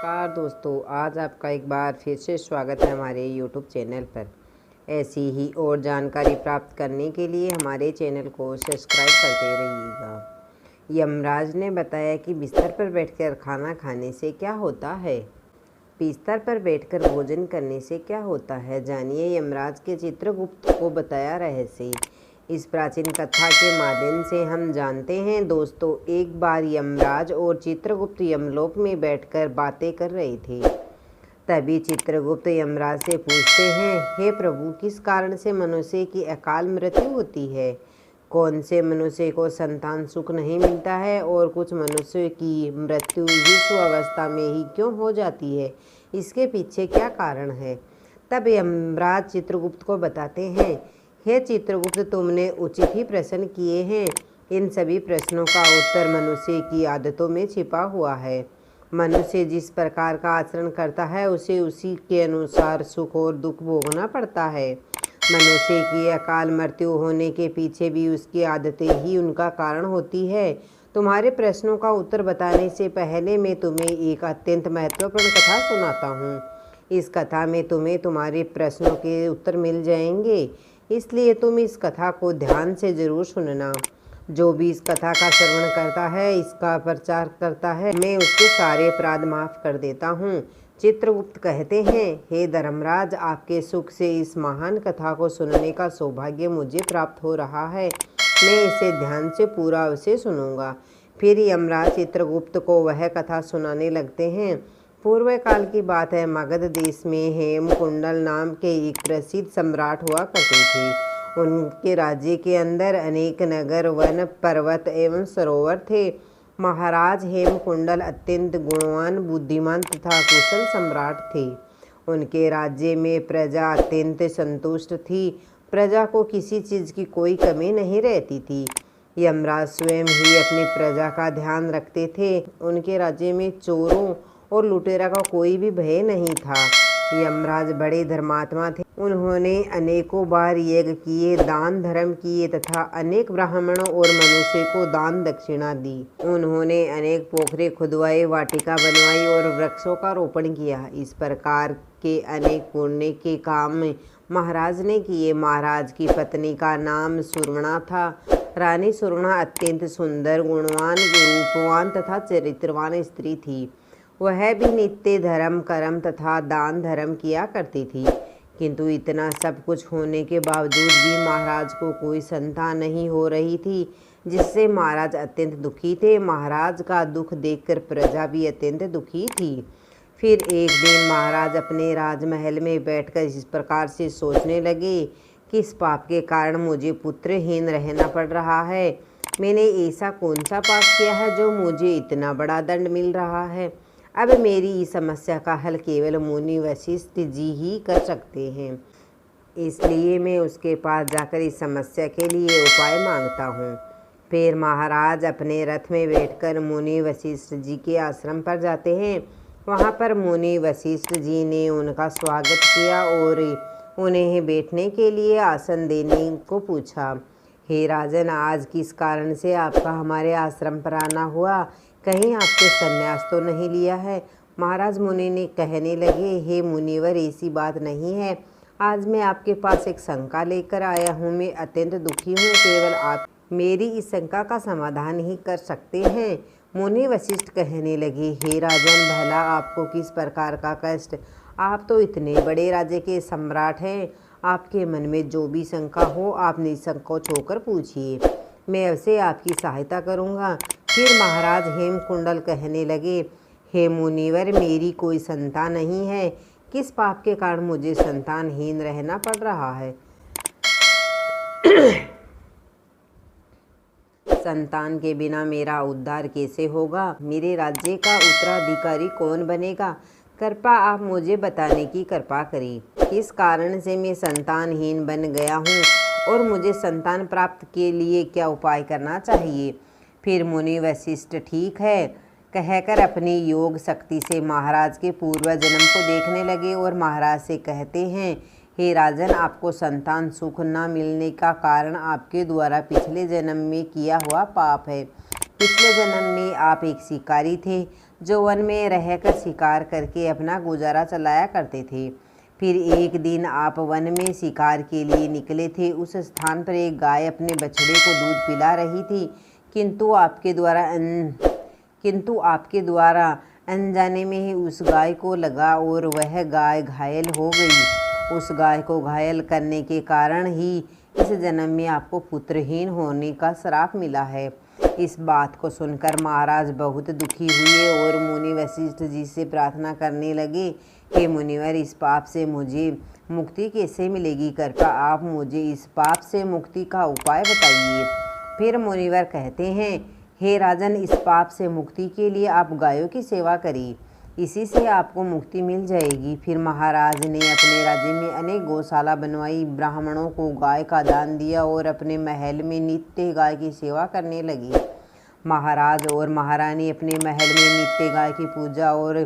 नमस्कार दोस्तों, आज आपका एक बार फिर से स्वागत है हमारे YouTube चैनल पर। ऐसी ही और जानकारी प्राप्त करने के लिए हमारे चैनल को सब्सक्राइब करते रहिएगा। यमराज ने बताया कि बिस्तर पर बैठकर खाना खाने से क्या होता है। बिस्तर पर बैठकर भोजन करने से क्या होता है, जानिए यमराज के चित्रगुप्त को बताया रहस्य। इस प्राचीन कथा के माध्यम से हम जानते हैं दोस्तों, एक बार यमराज और चित्रगुप्त यमलोक में बैठकर बातें कर रहे थे। तभी चित्रगुप्त यमराज से पूछते हैं, हे प्रभु, किस कारण से मनुष्य की अकाल मृत्यु होती है? कौन से मनुष्य को संतान सुख नहीं मिलता है और कुछ मनुष्य की मृत्यु विश्व अवस्था में ही क्यों हो जाती है? इसके पीछे क्या कारण है? तब यमराज चित्रगुप्त को बताते हैं, हे चित्रगुप्त, तुमने उचित ही प्रश्न किए हैं। इन सभी प्रश्नों का उत्तर मनुष्य की आदतों में छिपा हुआ है। मनुष्य जिस प्रकार का आचरण करता है उसे उसी के अनुसार सुख और दुख भोगना पड़ता है। मनुष्य की अकाल मृत्यु होने के पीछे भी उसकी आदतें ही उनका कारण होती है। तुम्हारे प्रश्नों का उत्तर बताने से पहले मैं तुम्हें एक अत्यंत महत्वपूर्ण कथा सुनाता हूँ। इस कथा में तुम्हें तुम्हारे प्रश्नों के उत्तर मिल जाएंगे, इसलिए तुम इस कथा को ध्यान से जरूर सुनना। जो भी इस कथा का श्रवण करता है, इसका प्रचार करता है, मैं उसके सारे अपराध माफ कर देता हूँ। चित्रगुप्त कहते हैं, हे धर्मराज, आपके सुख से इस महान कथा को सुनने का सौभाग्य मुझे प्राप्त हो रहा है। मैं इसे ध्यान से पूरा अवश्य सुनूंगा। फिर यमराज चित्रगुप्त को वह कथा सुनाने लगते हैं। पूर्व काल की बात है। मगध देश में हेमकुंडल नाम के एक प्रसिद्ध सम्राट हुआ करते थे। उनके राज्य के अंदर अनेक नगर, वन, पर्वत एवं सरोवर थे। महाराज हेमकुंडल अत्यंत गुणवान, बुद्धिमान तथा कुशल सम्राट थे। उनके राज्य में प्रजा अत्यंत संतुष्ट थी। प्रजा को किसी चीज़ की कोई कमी नहीं रहती थी। यमराज स्वयं ही अपनी प्रजा का ध्यान रखते थे। उनके राज्य में चोरों और लुटेरा का कोई भी भय नहीं था। यमराज बड़े धर्मात्मा थे। उन्होंने अनेकों बार यज्ञ किए, दान धर्म किए तथा अनेक ब्राह्मणों और मनुष्य को दान दक्षिणा दी। उन्होंने अनेक पोखरे खुदवाए, वाटिका बनवाई और वृक्षों का रोपण किया। इस प्रकार के अनेक पुण्य के काम महाराज ने किए। महाराज की पत्नी का नाम सुवर्णा था। रानी सुवर्णा अत्यंत सुंदर, गुणवान, रूपवान तथा चरित्रवान स्त्री थी। वह भी नित्य धर्म, कर्म तथा दान धर्म किया करती थी। किंतु इतना सब कुछ होने के बावजूद भी महाराज को कोई संतान नहीं हो रही थी, जिससे महाराज अत्यंत दुखी थे। महाराज का दुख देखकर प्रजा भी अत्यंत दुखी थी। फिर एक दिन महाराज अपने राजमहल में बैठकर इस प्रकार से सोचने लगे, किस पाप के कारण मुझे पुत्रहीन रहना पड़ रहा है। मैंने ऐसा कौन सा पाप किया है जो मुझे इतना बड़ा दंड मिल रहा है। अब मेरी इस समस्या का हल केवल मुनि वशिष्ठ जी ही कर सकते हैं, इसलिए मैं उसके पास जाकर इस समस्या के लिए उपाय मांगता हूँ। फिर महाराज अपने रथ में बैठकर मुनि वशिष्ठ जी के आश्रम पर जाते हैं। वहाँ पर मुनि वशिष्ठ जी ने उनका स्वागत किया और उन्हें बैठने के लिए आसन देने को पूछा। हे राजन, आज किस कारण से आपका हमारे आश्रम पर आना हुआ? कहीं आपने संन्यास तो नहीं लिया है? महाराज मुनि ने कहने लगे, हे मुनिवर, ऐसी बात नहीं है। आज मैं आपके पास एक शंका लेकर आया हूँ। मैं अत्यंत दुखी हूँ। केवल आप मेरी इस शंका का समाधान ही कर सकते हैं। मुनि वशिष्ठ कहने लगे, हे राजन, भला आपको किस प्रकार का कष्ट? आप तो इतने बड़े राज्य के सम्राट हैं। आपके मन में जो भी शंका हो, आप निसंकोच होकर पूछिए। मैं अवश्य आपकी सहायता करूँगा। फिर महाराज हेमकुंडल कहने लगे, हे मुनिवर, मेरी कोई संतान नहीं है। किस पाप के कारण मुझे संतानहीन रहना पड़ रहा है? संतान के बिना मेरा उद्धार कैसे होगा? मेरे राज्य का उत्तराधिकारी कौन बनेगा? कृपा आप मुझे बताने की कृपा करें। किस कारण से मैं संतानहीन बन गया हूँ और मुझे संतान प्राप्त के लिए क्या उपाय करना चाहिए? फिर मुनि वशिष्ठ ठीक है कहकर अपनी योग शक्ति से महाराज के पूर्व जन्म को देखने लगे और महाराज से कहते हैं, हे राजन, आपको संतान सुख न मिलने का कारण आपके द्वारा पिछले जन्म में किया हुआ पाप है। पिछले जन्म में आप एक शिकारी थे। जो वन में रहकर शिकार करके अपना गुजारा चलाया करते थे। फिर एक दिन आप वन में शिकार के लिए निकले थे। उस स्थान पर एक गाय अपने बछड़े को दूध पिला रही थी, किंतु आपके द्वारा अनजाने में ही उस गाय को लगा और वह गाय घायल हो गई। उस गाय को घायल करने के कारण ही इस जन्म में आपको पुत्रहीन होने का श्राप मिला है। इस बात को सुनकर महाराज बहुत दुखी हुए और मुनि वशिष्ठ जी से प्रार्थना करने लगे, हे मुनिवर, इस पाप से मुझे मुक्ति कैसे मिलेगी? कृपया आप मुझे इस पाप से मुक्ति का उपाय बताइए। फिर मुनिवर कहते हैं, हे राजन, इस पाप से मुक्ति के लिए आप गायों की सेवा करिए, इसी से आपको मुक्ति मिल जाएगी। फिर महाराज ने अपने राज्य में अनेक गौशाला बनवाई, ब्राह्मणों को गाय का दान दिया और अपने महल में नित्य गाय की सेवा करने लगे। महाराज और महारानी अपने महल में नित्य गाय की पूजा और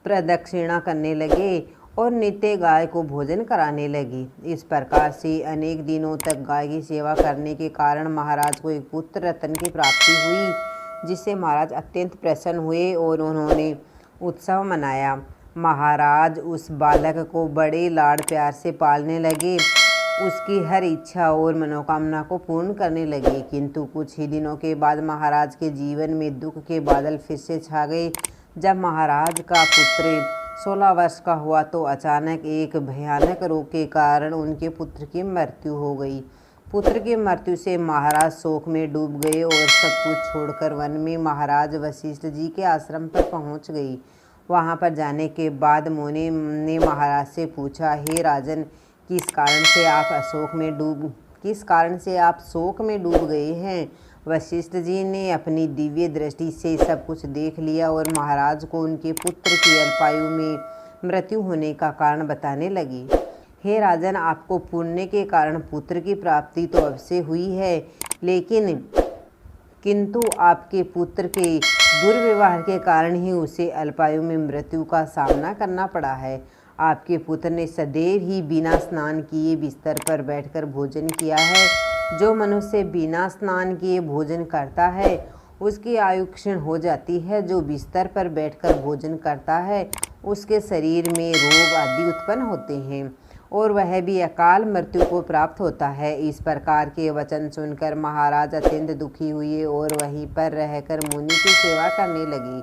प्रदक्षिणा करने लगे और नित्य गाय को भोजन कराने लगे। इस प्रकार से अनेक दिनों तक गाय की सेवा करने के कारण महाराज को एक पुत्र रत्न की प्राप्ति हुई, जिससे महाराज अत्यंत प्रसन्न हुए और उन्होंने उत्सव मनाया। महाराज उस बालक को बड़े लाड प्यार से पालने लगे, उसकी हर इच्छा और मनोकामना को पूर्ण करने लगे। किंतु कुछ ही दिनों के बाद महाराज के जीवन में दुख के बादल फिर से छा गए। जब महाराज का पुत्र 16 वर्ष का हुआ तो अचानक एक भयानक रोग के कारण उनके पुत्र की मृत्यु हो गई। पुत्र की मृत्यु से महाराज शोक में डूब गए और सब कुछ छोड़कर वन में महाराज वशिष्ठ जी के आश्रम पर पहुंच गई। वहां पर जाने के बाद मुनि ने महाराज से पूछा, हे राजन, किस कारण से आप शोक में डूब गए हैं? वशिष्ठ जी ने अपनी दिव्य दृष्टि से सब कुछ देख लिया और महाराज को उनके पुत्र की अल्पायु में मृत्यु होने का कारण बताने लगे। हे राजन, आपको पुण्य के कारण पुत्र की प्राप्ति तो अवश्य हुई है, किंतु आपके पुत्र के दुर्व्यवहार के कारण ही उसे अल्पायु में मृत्यु का सामना करना पड़ा है। आपके पुत्र ने सदैव ही बिना स्नान किए बिस्तर पर बैठकर भोजन किया है। जो मनुष्य बिना स्नान किए भोजन करता है उसकी आयु क्षीण हो जाती है। जो बिस्तर पर बैठकर भोजन करता है उसके शरीर में रोग आदि उत्पन्न होते हैं और वह भी अकाल मृत्यु को प्राप्त होता है। इस प्रकार के वचन सुनकर महाराज अत्यंत दुखी हुए और वहीं पर रहकर मुनि की सेवा करने लगे।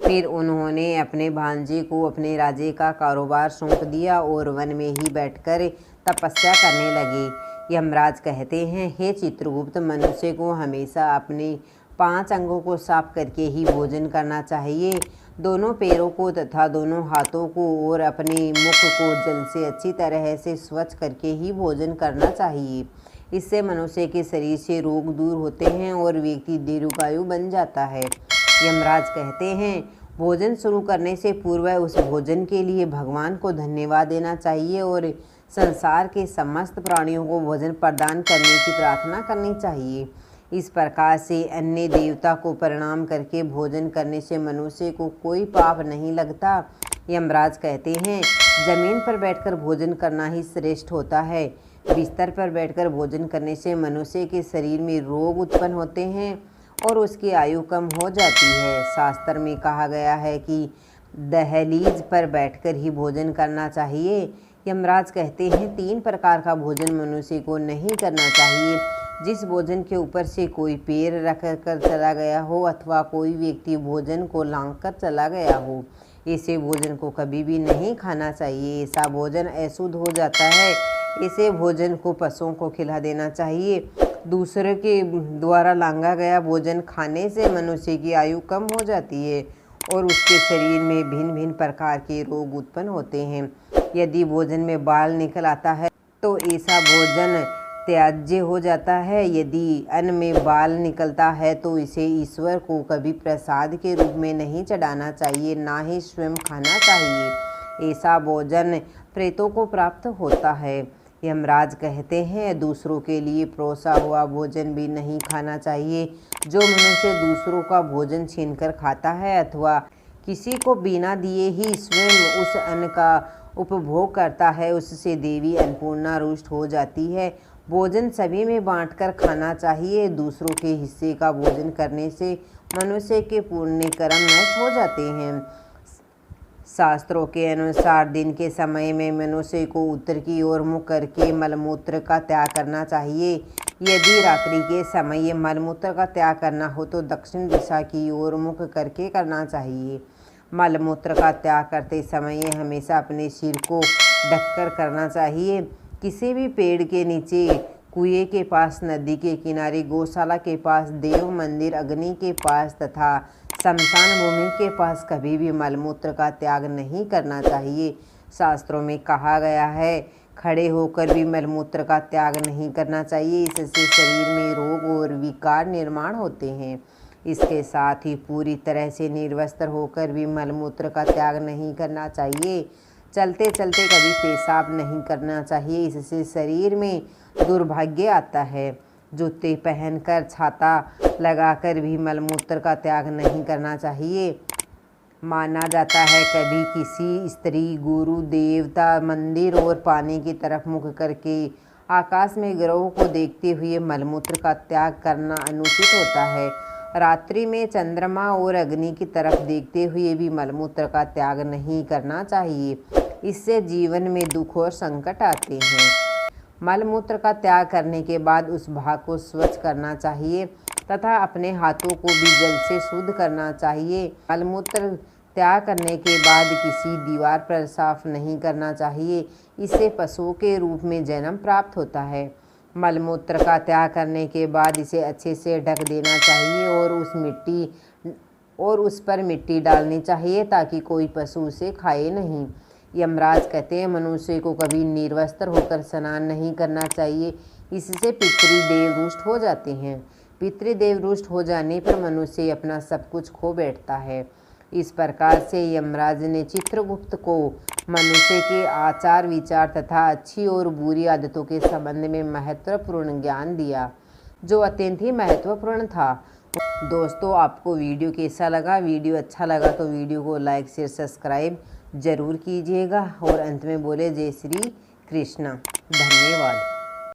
फिर उन्होंने अपने भांजे को अपने राज्य का कारोबार सौंप दिया और वन में ही बैठकर तपस्या करने लगे। यमराज कहते हैं, हे चित्रगुप्त, मनुष्य को हमेशा अपने 5 अंगों को साफ करके ही भोजन करना चाहिए। दोनों पैरों को तथा दोनों हाथों को और अपने मुख को जल से अच्छी तरह से स्वच्छ करके ही भोजन करना चाहिए। इससे मनुष्य के शरीर से रोग दूर होते हैं और व्यक्ति दीर्घायु बन जाता है। यमराज कहते हैं, भोजन शुरू करने से पूर्व उस भोजन के लिए भगवान को धन्यवाद देना चाहिए और संसार के समस्त प्राणियों को भोजन प्रदान करने की प्रार्थना करनी चाहिए। इस प्रकार से अन्य देवता को प्रणाम करके भोजन करने से मनुष्य को कोई पाप नहीं लगता। यमराज कहते हैं, जमीन पर बैठकर भोजन करना ही श्रेष्ठ होता है। बिस्तर पर बैठकर भोजन करने से मनुष्य के शरीर में रोग उत्पन्न होते हैं और उसकी आयु कम हो जाती है। शास्त्र में कहा गया है कि दहलीज पर बैठकर ही भोजन करना चाहिए। यमराज कहते हैं, 3 प्रकार का भोजन मनुष्य को नहीं करना चाहिए। जिस भोजन के ऊपर से कोई पैर रख कर चला गया हो अथवा कोई व्यक्ति भोजन को लांघ कर चला गया हो, ऐसे भोजन को कभी भी नहीं खाना चाहिए। ऐसा भोजन अशुद्ध हो जाता है। ऐसे भोजन को पशुओं को खिला देना चाहिए। दूसरे के द्वारा लांघा गया भोजन खाने से मनुष्य की आयु कम हो जाती है और उसके शरीर में भिन्न भिन्न प्रकार के रोग उत्पन्न होते हैं। यदि भोजन में बाल निकल आता है तो ऐसा भोजन त्याज्य हो जाता है। यदि अन्न में बाल निकलता है तो इसे ईश्वर को कभी प्रसाद के रूप में नहीं चढ़ाना चाहिए, ना ही स्वयं खाना चाहिए। ऐसा भोजन प्रेतों को प्राप्त होता है। यमराज कहते हैं, दूसरों के लिए परोसा हुआ भोजन भी नहीं खाना चाहिए। जो मनुष्य दूसरों का भोजन छीनकर खाता है अथवा किसी को बिना दिए ही स्वयं उस अन्न का उपभोग करता है, उससे देवी अन्नपूर्णा रुष्ट हो जाती है। भोजन सभी में बांटकर खाना चाहिए। दूसरों के हिस्से का भोजन करने से मनुष्य के पुण्य कर्म नष्ट हो जाते हैं। शास्त्रों के अनुसार दिन के समय में मनुष्य को उत्तर की ओर मुख करके मलमूत्र का त्याग करना चाहिए। यदि रात्रि के समय मलमूत्र का त्याग करना हो तो दक्षिण दिशा की ओर मुख करके करना चाहिए। मलमूत्र का त्याग करते समय हमेशा अपने सिर को ढककर करना चाहिए। किसी भी पेड़ के नीचे, कुएं के पास, नदी के किनारे, गौशाला के पास, देव मंदिर, अग्नि के पास तथा शमशान भूमि के पास कभी भी मलमूत्र का त्याग नहीं करना चाहिए। शास्त्रों में कहा गया है, खड़े होकर भी मलमूत्र का त्याग नहीं करना चाहिए। इससे शरीर में रोग और विकार निर्माण होते हैं। इसके साथ ही पूरी तरह से निर्वस्त्र होकर भी मलमूत्र का त्याग नहीं करना चाहिए। चलते चलते कभी पेशाब नहीं करना चाहिए, इससे शरीर में दुर्भाग्य आता है। जूते पहनकर, छाता लगाकर भी मलमूत्र का त्याग नहीं करना चाहिए। माना जाता है कभी किसी स्त्री, गुरु, देवता, मंदिर और पानी की तरफ मुख करके आकाश में ग्रहों को देखते हुए मलमूत्र का त्याग करना अनुचित होता है। रात्रि में चंद्रमा और अग्नि की तरफ देखते हुए भी मलमूत्र का त्याग नहीं करना चाहिए। इससे जीवन में दुख और संकट आते हैं। मलमूत्र का त्याग करने के बाद उस भाग को स्वच्छ करना चाहिए तथा अपने हाथों को भी जल से शुद्ध करना चाहिए। मलमूत्र त्याग करने के बाद किसी दीवार पर साफ नहीं करना चाहिए, इससे पशुओं के रूप में जन्म प्राप्त होता है। मलमूत्र का त्याग करने के बाद इसे अच्छे से ढक देना चाहिए और उस पर मिट्टी डालनी चाहिए ताकि कोई पशु उसे खाए नहीं। यमराज कहते हैं मनुष्य को कभी निर्वस्त्र होकर स्नान नहीं करना चाहिए, इससे पितृदेव रुष्ट हो जाते हैं। पितृदेव रुष्ट हो जाने पर मनुष्य अपना सब कुछ खो बैठता है। इस प्रकार से यमराज ने चित्रगुप्त को मनुष्य के आचार विचार तथा अच्छी और बुरी आदतों के संबंध में महत्वपूर्ण ज्ञान दिया, जो अत्यंत ही महत्वपूर्ण था। दोस्तों, आपको वीडियो कैसा लगा? वीडियो अच्छा लगा तो वीडियो को लाइक, शेयर, सब्सक्राइब जरूर कीजिएगा और अंत में बोले जय श्री कृष्णा। धन्यवाद।